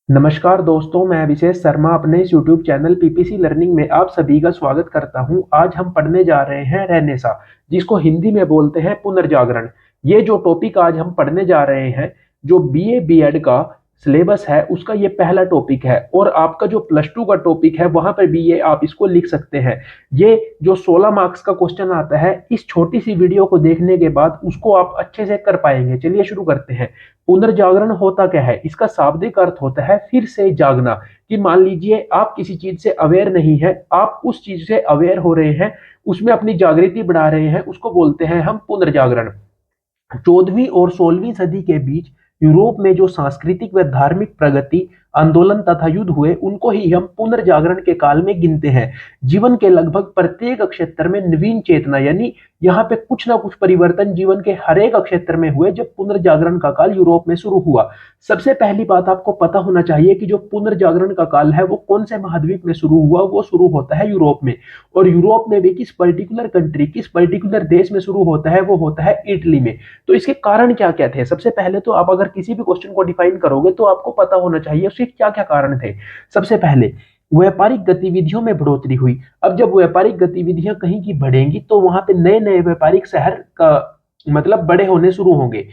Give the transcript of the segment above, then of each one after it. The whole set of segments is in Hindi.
नमस्कार दोस्तों, मैं अभिषेक शर्मा अपने इस यूट्यूब चैनल पीपीसी लर्निंग में आप सभी का स्वागत करता हूं। आज हम पढ़ने जा रहे हैं रेनेसा, जिसको हिंदी में बोलते हैं पुनर्जागरण। ये जो टॉपिक आज हम पढ़ने जा रहे हैं, जो बीए बीएड का सिलेबस है उसका ये पहला टॉपिक है, और आपका जो प्लस टू का टॉपिक है वहां पर भी ये आप इसको लिख सकते हैं। ये जो 16 मार्क्स का क्वेश्चन आता है, इस छोटी सी वीडियो को देखने के बाद उसको आप अच्छे से कर पाएंगे। चलिए शुरू करते हैं। पुनर्जागरण होता क्या है? इसका शाब्दिक अर्थ होता है फिर से जागना। कि मान लीजिए आप किसी चीज से अवेयर नहीं है, आप उस चीज से अवेयर हो रहे हैं, उसमें अपनी जागृति बढ़ा रहे हैं, उसको बोलते हैं हम पुनर्जागरण। 14वीं और 16वीं सदी के बीच यूरोप में जो सांस्कृतिक व धार्मिक प्रगति, आंदोलन तथा युद्ध हुए, उनको ही हम पुनर्जागरण के काल में गिनते हैं। जीवन के लगभग प्रत्येक क्षेत्र में नवीन चेतना, यानी यहाँ पे कुछ ना कुछ परिवर्तन जीवन के हर एक क्षेत्र में हुए जब पुनर्जागरण का काल यूरोप में शुरू हुआ। सबसे पहली बात आपको पता होना चाहिए कि जो पुनर्जागरण का काल है वो कौन से महाद्वीप में शुरू हुआ। वो शुरू होता है यूरोप में, और यूरोप में भी किस पर्टिकुलर कंट्री, किस पर्टिकुलर देश में शुरू होता है, वो होता है इटली में। तो इसके कारण क्या क्या थे? सबसे पहले तो आप अगर किसी भी क्वेश्चन को डिफाइन करोगे तो आपको पता होना चाहिए उसके क्या क्या कारण थे। सबसे पहले व्यापारिक गतिविधियों में बढ़ोतरी हुई। अब जब व्यापारिक गतिविधियां कहीं की बढ़ेंगी तो वहां पे नए नए व्यापारिक शहर का मतलब बड़े होने शुरू होंगे।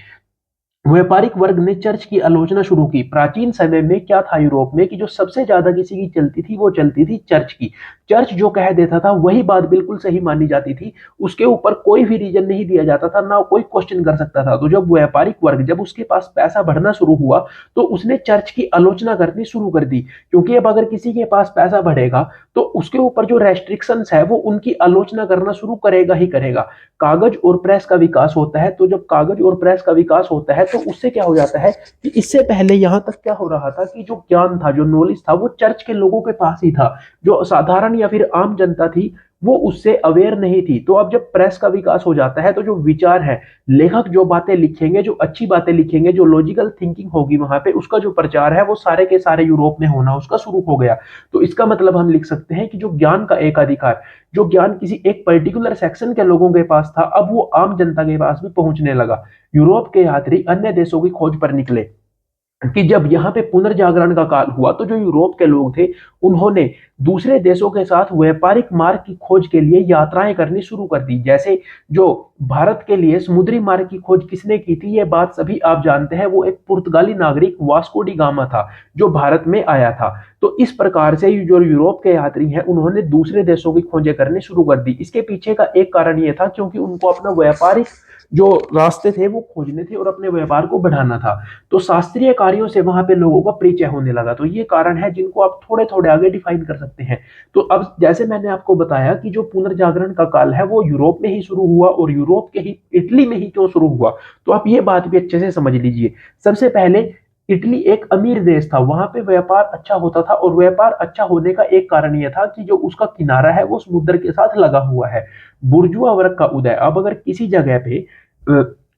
व्यापारिक वर्ग ने चर्च की आलोचना शुरू की। प्राचीन समय में क्या था यूरोप में कि जो सबसे ज्यादा किसी की चलती थी वो चलती थी चर्च की। चर्च जो कह देता था वही बात बिल्कुल सही मानी जाती थी, उसके ऊपर कोई भी रीजन नहीं दिया जाता था, ना कोई क्वेश्चन कर सकता था। तो जब व्यापारिक वर्ग, जब उसके पास पैसा बढ़ना शुरू हुआ तो उसने चर्च की आलोचना करनी शुरू कर दी। क्योंकि अब अगर किसी के पास पैसा बढ़ेगा तो उसके ऊपर जो रेस्ट्रिक्शंस है वो उनकी आलोचना करना शुरू करेगा ही करेगा। कागज और प्रेस का विकास होता है, तो जब कागज और प्रेस का विकास होता है तो उससे क्या हो जाता है कि इससे पहले यहां तक क्या हो रहा था कि जो ज्ञान था, जो नॉलेज था, वो चर्च के लोगों के पास ही था। जो साधारण या फिर आम जनता थी वो उससे अवेयर नहीं थी। तो अब जब प्रेस का विकास हो जाता है तो जो विचार है, लेखक जो बातें लिखेंगे, जो अच्छी बातें लिखेंगे, जो लॉजिकल थिंकिंग होगी वहां पे, उसका जो प्रचार है वो सारे के सारे यूरोप में होना उसका शुरू हो गया। तो इसका मतलब हम लिख सकते हैं कि जो ज्ञान का एक अधिकार, जो ज्ञान किसी एक पर्टिकुलर सेक्शन के लोगों के पास था, अब वो आम जनता के पास भी पहुंचने लगा। यूरोप के यात्री अन्य देशों की खोज पर निकले। कि जब यहाँ पे पुनर्जागरण का काल हुआ तो जो यूरोप के लोग थे उन्होंने दूसरे देशों के साथ व्यापारिक मार्ग की खोज के लिए यात्राएं करनी शुरू कर दी। जैसे जो भारत के लिए समुद्री मार्ग की खोज किसने की थी, ये बात सभी आप जानते हैं, वो एक पुर्तगाली नागरिक वास्को डी गामा था जो भारत में आया था। तो इस प्रकार से जो यूरोप के यात्री हैं उन्होंने दूसरे देशों की खोजें करनी शुरू कर दी। इसके पीछे का एक कारण ये था क्योंकि उनको अपना व्यापारिक जो रास्ते थे वो खोजने थे और अपने व्यापार को बढ़ाना था। तो शास्त्रीय कार्यों से वहां पे लोगों का परिचय होने लगा। तो ये कारण है जिनको आप थोड़े थोड़े आगे डिफाइन कर सकते हैं। तो अब जैसे मैंने आपको बताया कि जो पुनर्जागरण का काल है वो यूरोप में ही शुरू हुआ, और यूरोप के ही इटली में ही क्यों शुरू हुआ, तो आप ये बात भी अच्छे से समझ लीजिए। सबसे पहले इटली एक अमीर देश था, वहां पे व्यापार अच्छा होता था, और व्यापार अच्छा होने का एक कारण यह था कि जो उसका किनारा है वो समुद्र के साथ लगा हुआ है। बुर्जुआ वर्ग का उदय। अब अगर किसी जगह पे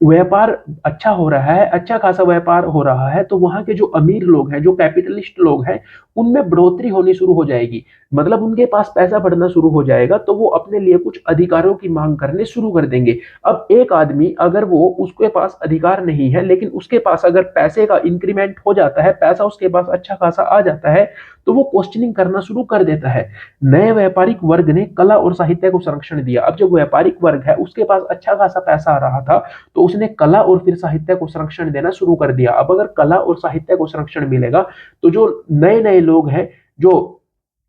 व्यापार अच्छा हो रहा है, अच्छा खासा व्यापार हो रहा है, तो वहां के जो अमीर लोग हैं, जो कैपिटलिस्ट लोग हैं, उनमें बढ़ोतरी होनी शुरू हो जाएगी। मतलब उनके पास पैसा बढ़ना शुरू हो जाएगा, तो वो अपने लिए कुछ अधिकारों की मांग करने शुरू कर देंगे। अब एक आदमी अगर वो उसके पास अधिकार नहीं है लेकिन उसके पास अगर पैसे का इंक्रीमेंट हो जाता है, पैसा उसके पास अच्छा खासा आ जाता है, तो वो क्वेश्चनिंग करना शुरू कर देता है। नए व्यापारिक वर्ग ने कला और साहित्य को संरक्षण दिया। अब जब व्यापारिक वर्ग है उसके पास अच्छा खासा पैसा आ रहा था, तो उसने कला और फिर साहित्य को संरक्षण देना शुरू कर दिया। अब अगर कला और साहित्य को संरक्षण मिलेगा तो जो नए नए लोग हैं, जो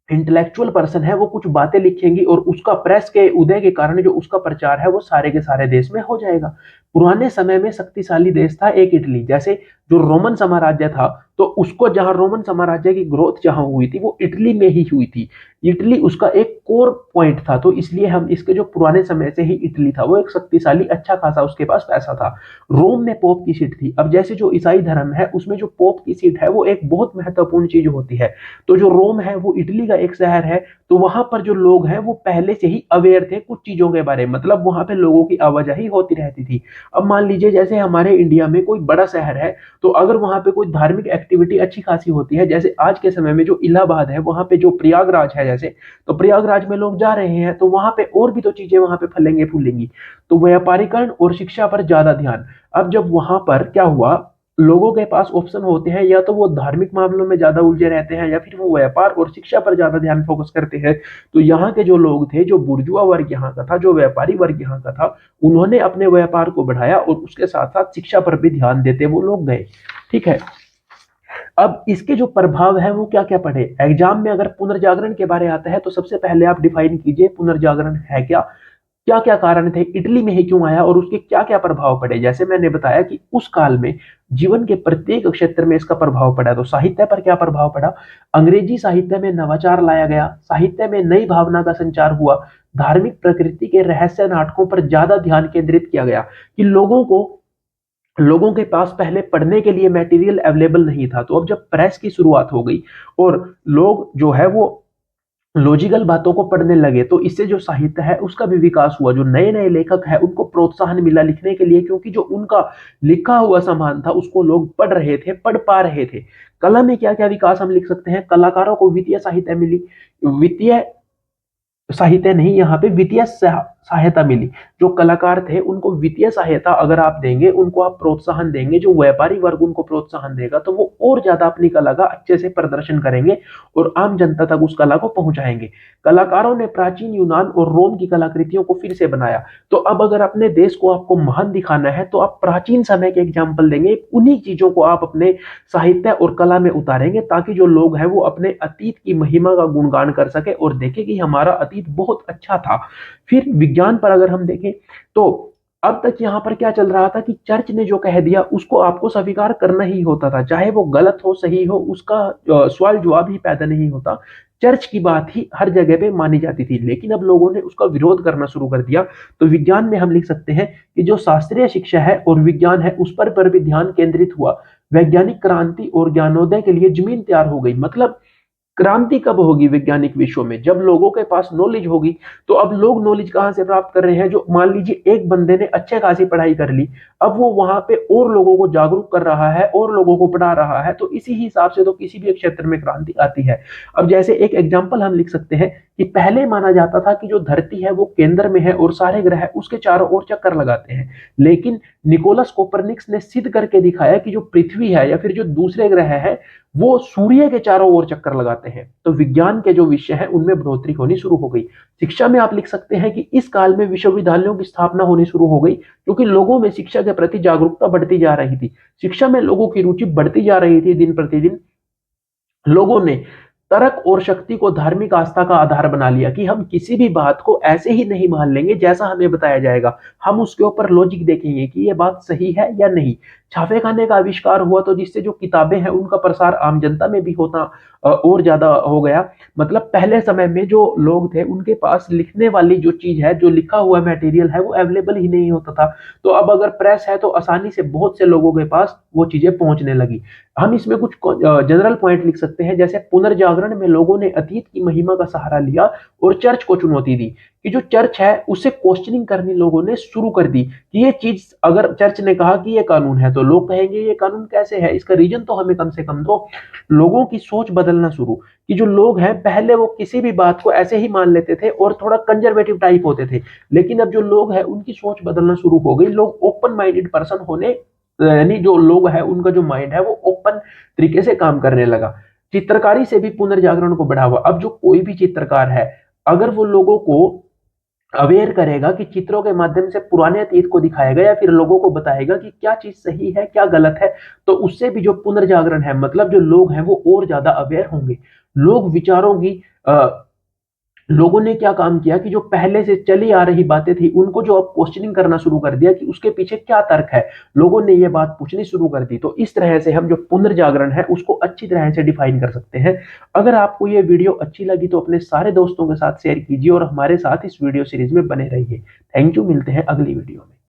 इंटेलेक्चुअल पर्सन है, वो कुछ बातें लिखेंगी, और उसका प्रेस के उदय के कारण जो उसका प्रचार है वो सारे के सारे देश में हो जाएगा। पुराने समय में शक्तिशाली देश था एक इटली। जैसे जो रोमन साम्राज्य था, तो उसको जहां रोमन साम्राज्य की ग्रोथ जहां हुई थी वो इटली में ही हुई थी। इटली उसका एक कोर पॉइंट था, तो इसलिए हम इसके जो पुराने समय से ही इटली था वो एक शक्तिशाली, अच्छा खासा उसके पास पैसा था। रोम में पोप की सीट थी। अब जैसे जो ईसाई धर्म है उसमें जो पोप की सीट है वो एक बहुत महत्वपूर्ण चीज होती है। तो जो रोम है वो इटली का एक शहर है, तो वहां पर जो लोग हैं वो पहले से ही अवेयर थे कुछ चीजों के बारे में, मतलब वहां पे लोगों की आवाजाही होती रहती थी। अब मान लीजिए जैसे हमारे इंडिया में कोई बड़ा शहर है, तो अगर वहां पे कोई धार्मिक एक्टिविटी अच्छी खासी होती है, जैसे आज के समय में जो इलाहाबाद है वहां पे जो प्रयागराज है, जैसे तो प्रयागराज में लोग जा रहे हैं, तो वहां पे और भी तो चीजें वहां पे फलेंगे फूलेंगी। तो व्यापारीकरण और शिक्षा पर ज्यादा ध्यान। अब जब वहां पर क्या हुआ लोगों के पास ऑप्शन होते हैं, या तो वो धार्मिक मामलों में ज्यादा उलझे रहते हैं या फिर वो व्यापार और शिक्षा पर ज्यादा ध्यान फोकस करते हैं। तो यहाँ के जो लोग थे, जो बुर्जुआ वर्ग यहाँ का था, जो व्यापारी वर्ग यहाँ का था, उन्होंने अपने व्यापार को बढ़ाया और उसके साथ साथ शिक्षा पर भी ध्यान देते वो लोग गए। ठीक है। अब इसके जो प्रभाव है वो क्या क्या पड़े एग्जाम में। अगर पुनर्जागरण के बारे आता है तो सबसे पहले आप डिफाइन कीजिए पुनर्जागरण है क्या, क्या क्या कारण थे, इटली में ही क्यों आया और उसके क्या क्या प्रभाव पड़े। जैसे मैंने बताया कि उस काल में जीवन के प्रत्येक क्षेत्र में इसका प्रभाव पड़ा। तो साहित्य पर क्या प्रभाव पड़ा, अंग्रेजी साहित्य में नवाचार लाया गया, साहित्य में नई भावना का संचार हुआ, धार्मिक प्रकृति के रहस्य नाटकों पर ज्यादा ध्यान केंद्रित किया गया कि लोगों के पास पहले पढ़ने के लिए मटेरियल अवेलेबल नहीं था। तो अब जब प्रेस की शुरुआत हो गई और लोग जो है वो लॉजिकल बातों को पढ़ने लगे, तो इससे जो साहित्य है उसका भी विकास हुआ। जो नए नए लेखक है उनको प्रोत्साहन मिला लिखने के लिए, क्योंकि जो उनका लिखा हुआ सामान था उसको लोग पढ़ रहे थे, पढ़ पा रहे थे। कला में क्या क्या विकास हम लिख सकते हैं, कलाकारों को वित्तीय सहायता मिली, वित्तीय साहित्य नहीं, यहाँ पे वित्तीय सहायता मिली। जो कलाकार थे उनको वित्तीय सहायता अगर आप देंगे, उनको आप प्रोत्साहन देंगे, जो व्यापारी वर्ग उनको प्रोत्साहन देगा, तो वो और ज्यादा अपनी कला का अच्छे से प्रदर्शन करेंगे और आम जनता तक उस कला को पहुंचाएंगे। कलाकारों ने प्राचीन यूनान और रोम की कलाकृतियों को फिर से बनाया। तो अब अगर अपने देश को आपको महान दिखाना है तो आप प्राचीन समय के एग्जाम्पल देंगे, उन्हीं चीजों को आप अपने साहित्य और कला में उतारेंगे, ताकि जो लोग हैं वो अपने अतीत की महिमा का गुणगान कर सके और देखे कि हमारा अतीत बहुत अच्छा था। फिर विज्ञान पर अगर हम देखें तो अब तक यहाँ पर क्या चल रहा था कि चर्च ने जो कह दिया उसको आपको स्वीकार करना ही होता था, चाहे वो गलत हो सही हो, उसका सवाल जवाब ही पैदा नहीं होता। चर्च की बात ही हर जगह पे मानी जाती थी। लेकिन अब लोगों ने उसका विरोध करना शुरू कर दिया। तो विज्ञान में हम लिख सकते हैं कि जो शास्त्रीय शिक्षा है और विज्ञान है उस पर भी ध्यान केंद्रित हुआ। वैज्ञानिक क्रांति और ज्ञानोदय के लिए जमीन तैयार हो गई। मतलब क्रांति कब होगी वैज्ञानिक विश्व में, जब लोगों के पास नॉलेज होगी। तो अब लोग नॉलेज कहां से प्राप्त कर रहे हैं, जो मान लीजिए एक बंदे ने अच्छे खासी पढ़ाई कर ली, अब वो वहां पे और लोगों को जागरूक कर रहा है और लोगों को पढ़ा रहा है, तो इसी हिसाब से तो किसी भी क्षेत्र में क्रांति आती है। अब जैसे एक एग्जाम्पल हम लिख सकते हैं कि पहले माना जाता था कि जो धरती है वो केंद्र में है और सारे ग्रह उसके चारों ओर चक्कर लगाते हैं। लेकिन निकोलस कोपरनिकस ने सिद्ध करके दिखाया कि जो पृथ्वी है या फिर जो दूसरे ग्रह है वो सूर्य के चारों ओर चक्कर लगाते हैं। तो विज्ञान के जो विषय है उनमें बढ़ोतरी होनी शुरू हो गई। शिक्षा में आप लिख सकते हैं कि इस काल में विश्वविद्यालयों की स्थापना होनी शुरू हो गई, क्योंकि लोगों में शिक्षा के प्रति जागरूकता बढ़ती जा रही थी, शिक्षा में लोगों की रुचि बढ़ती जा रही थी। दिन प्रतिदिन लोगों ने तर्क और शक्ति को धार्मिक आस्था का आधार बना लिया कि हम किसी भी बात को ऐसे ही नहीं मान लेंगे जैसा हमें बताया जाएगा, हम उसके ऊपर लॉजिक देखेंगे कि ये बात सही है या नहीं। छापेखाने का आविष्कार हुआ, तो जिससे जो किताबें हैं उनका प्रसार आम जनता में भी होता और ज्यादा हो गया। मतलब पहले समय में जो लोग थे उनके पास लिखने वाली जो चीज है, जो लिखा हुआ मटेरियल है, वो अवेलेबल ही नहीं होता था। तो अब अगर प्रेस है तो आसानी से बहुत से लोगों के पास वो चीजें पहुंचने लगी। हम इसमें कुछ जनरल पॉइंट लिख सकते हैं, जैसे पुनर्जागरण में लोगों ने अतीत की महिमा का सहारा लिया और चर्च को चुनौती दी, कि जो चर्च है उसे क्वेश्चनिंग करनी लोगों ने शुरू कर दी कि ये चीज, अगर चर्च ने कहा कि ये कानून है तो लोग कहेंगे ये कानून कैसे है, इसका रीजन तो हमें कम से कम दो। लोगों की सोच बदलना शुरू, कि जो लोग हैं पहले वो किसी भी बात को ऐसे ही मान लेते थे और थोड़ा कंजर्वेटिव टाइप होते थे, लेकिन अब जो लोग हैं उनकी सोच बदलना शुरू हो गई। लोग ओपन माइंडेड पर्सन होने, यानी जो लोग हैं उनका जो माइंड है वो ओपन तरीके से काम करने लगा। चित्रकारी से भी पुनर्जागरण को बढ़ावा। अब जो कोई भी चित्रकार है, अगर वो लोगों को अवेयर करेगा कि चित्रों के माध्यम से पुराने अतीत को दिखाएगा या फिर लोगों को बताएगा कि क्या चीज सही है क्या गलत है, तो उससे भी जो पुनर्जागरण है, मतलब जो लोग हैं वो और ज्यादा अवेयर होंगे। लोग विचारों की लोगों ने क्या काम किया कि जो पहले से चली आ रही बातें थी उनको जो अब क्वेश्चनिंग करना शुरू कर दिया कि उसके पीछे क्या तर्क है, लोगों ने ये बात पूछनी शुरू कर दी। तो इस तरह से हम जो पुनर्जागरण है उसको अच्छी तरह से डिफाइन कर सकते हैं। अगर आपको ये वीडियो अच्छी लगी तो अपने सारे दोस्तों के साथ शेयर कीजिए और हमारे साथ इस वीडियो सीरीज में बने रहिए। थैंक यू, मिलते हैं अगली वीडियो में।